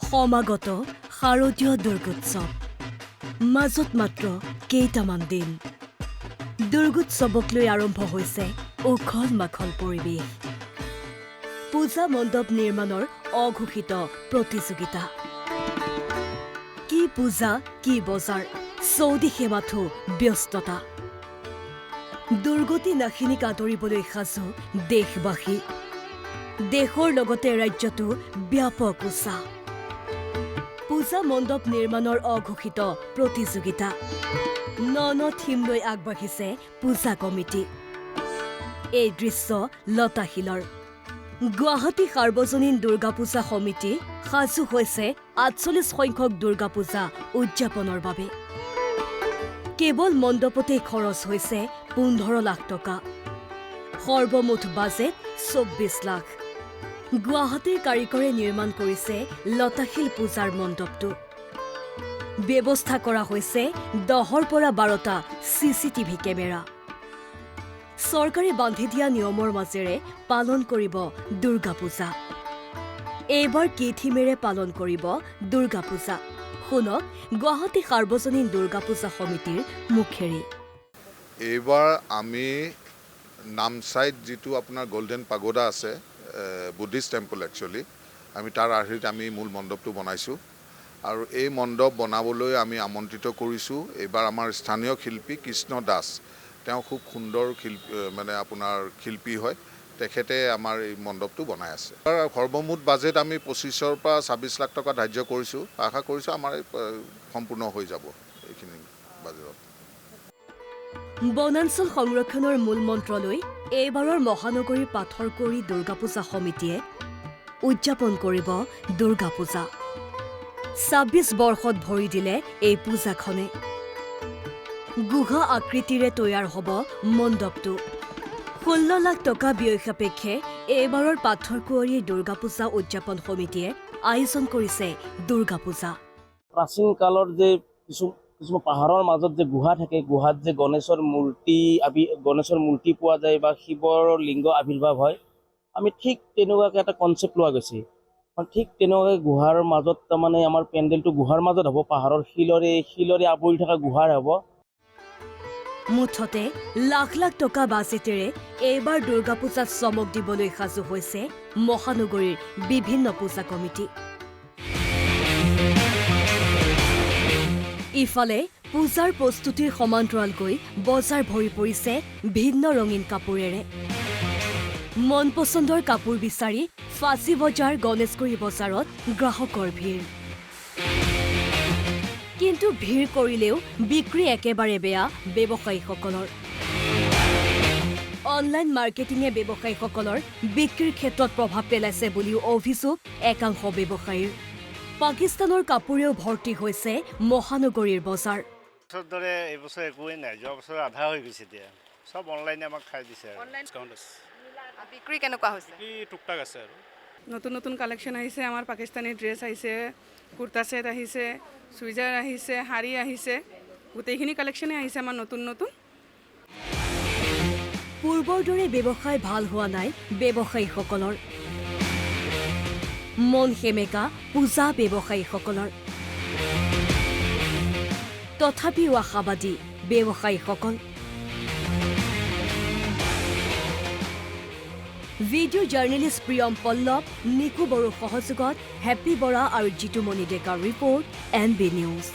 সমাগত শাৰদীয় দুৰ্গোৎসৱ মাজত মাত্ৰ কেইটামান দিন দুৰ্গোৎসৱক লৈ আৰম্ভ হৈছে উখল মাখল পৰিৱেশ পূজা মণ্ডপ নিৰ্মাণৰ অঘোষিত প্ৰতিযোগিতা কি পূজা কি বজাৰ চৌদিশে মাথো ব্যস্ততা দুৰ্গতি নাশিনীক আদৰিবলৈ সাজু দেশবাসী দেশৰ লগতে ৰাজ্যতো ব্যাপক উৎসাহ পূজা মণ্ডপ নিৰ্মাণৰ অঘোষিত প্ৰতিযোগিতা ন থিম লৈ আগবাঢ়িছে পূজা কমিটি এই দৃশ্য লতাশিলৰ গুৱাহাটী সাৰ্বজনীন দুৰ্গা পূজা সমিতি সাজু হৈছে ৪৮ সংখ্যক দুৰ্গা পূজা উদযাপনৰ বাবে কেৱল মণ্ডপতে খৰচ হৈছে ১৫ লাখ টকা সৰ্বমুঠ বাজেট ২৪ লাখ গুৱাহাটীৰ কাৰিকৰে নিৰ্মাণ কৰিছে লতাশিল পূজাৰ মণ্ডপটো ব্যৱস্থা কৰা হৈছে ১০ৰ পৰা ১২টা CCTV কেমেৰা চৰকাৰে বান্ধি দিয়া নিয়মৰ মাজেৰে পালন কৰিব দুৰ্গা পূজা এইবাৰ কি থিমেৰে পালন কৰিব দুৰ্গা পূজা শুনক গুৱাহাটী সাৰ্বজনীন দুৰ্গা পূজা সমিতিৰ মুখেৰে এইবাৰ আমি নামচাইত যিটো আপোনাৰ গোল্ডেন পাগোডা আছে বুদ্ধিষ্ট টেম্পল একচুৱেলি আমি তাৰ আৰ্হিত আমি মূল মণ্ডপটো বনাইছোঁ আৰু এই মণ্ডপ বনাবলৈ আমি আমন্ত্ৰিত কৰিছোঁ এইবাৰ আমাৰ স্থানীয় শিল্পী কৃষ্ণ দাস তেওঁ খুব সুন্দৰ মানে আপোনাৰ শিল্পী হয় তেখেতে আমাৰ এই মণ্ডপটো বনাই আছে সৰ্বমুঠ বাজেট আমি ২৫ৰ পৰা ২৬ লাখ টকা ধাৰ্য কৰিছোঁ আশা কৰিছোঁ আমাৰ সম্পূৰ্ণ হৈ যাব এইখিনি বাজেটত বনাঞ্চল সংৰক্ষণৰ মূল মন্ত্ৰলৈ এইবাৰৰ মহানগৰীৰ পাথৰকুঁৱৰী দুৰ্গা পূজা সমিতিয়ে উদযাপন কৰিব দুৰ্গা পূজা ২৬ বৰ্ষত ভৰি দিলে এই পূজাখনে গুহা আকৃতিৰে তৈয়াৰ হ'ব মণ্ডপটো ১৬ লাখ টকা ব্যয় সাপেক্ষে এইবাৰৰ পাথৰকুঁৱৰী দুৰ্গা পূজা উদযাপন সমিতিয়ে আয়োজন কৰিছে দুৰ্গা পূজা প্ৰাচীন কালৰ যে কিছুমান পাহাৰৰ মাজত যে গুহা থাকে গুহাত যে গণেশৰ মূৰ্তি পোৱা যায় বা শিৱৰ লিংগ আৱিৰ্ভাৱ হয় আমি ঠিক তেনেকুৱাকৈ এটা কনচেপ্ট লোৱা গৈছে ঠিক তেনেকুৱাকৈ গুহাৰ মাজত তাৰমানে আমাৰ পেণ্ডেলটো গুহাৰ মাজত হ'ব পাহাৰৰ শিলৰে আৱৰি থকা গুহাৰ হ'ব মুঠতে লাখ লাখ টকা বাজেটেৰে এইবাৰ দুৰ্গা পূজাত চমক দিবলৈ সাজু হৈছে মহানগৰীৰ বিভিন্ন পূজা কমিটি ইফালে পূজাৰ প্ৰস্তুতিৰ সমান্তৰালকৈ বজাৰ ভৰি পৰিছে ভিন্ন ৰঙীন কাপোৰেৰে মন পচন্দৰ কাপোৰ বিচাৰি ফাঁচী বজাৰ গণেশগুৰি বজাৰত গ্ৰাহকৰ ভিৰ কিন্তু ভিৰ কৰিলেও বিক্ৰী একেবাৰে বেয়া ব্যৱসায়ীসকলৰ অনলাইন মাৰ্কেটিঙে ব্যৱসায়ীসকলৰ বিক্ৰীৰ ক্ষেত্ৰত প্ৰভাৱ পেলাইছে বুলিও অভিযোগ একাংশ ব্যৱসায়ীৰ পাকিস্তানৰ কাপোৰেও ভৰ্তি হৈছে মহানগৰীৰ বজাৰ দৰে এইবছৰ একোৱেই নাই যোৱা বছৰ আধা হৈ গৈছে এতিয়া সব অনলাইনে আমাক খাই দিছে বিক্ৰী কেনেকুৱা হৈছে টুকটাক আছে আৰু নতুন নতুন কালেকশ্যন আহিছে আমাৰ পাকিস্তানী ড্ৰেছ আহিছে কুৰ্তা ছেট আহিছে চুইজাৰ আহিছে শাৰী আহিছে গোটেইখিনি কালেকশ্যনে আহিছে আমাৰ নতুন নতুন পূৰ্বৰ দৰে ব্যৱসায় ভাল হোৱা নাই ব্যৱসায়ীসকলৰ মন সেমেকা পূজা ব্যৱসায়ীসকলৰ তথাপিও আশাবাদী ব্যৱসায়ীসকল ভিডিঅ' জাৰ্নেলিষ্ট প্ৰিয়ম পল্লৱ নিকু বড়োৰ সহযোগত হেপ্পী বৰা আৰু জিতুমণি ডেকাৰ ৰিপৰ্ট NB নিউজ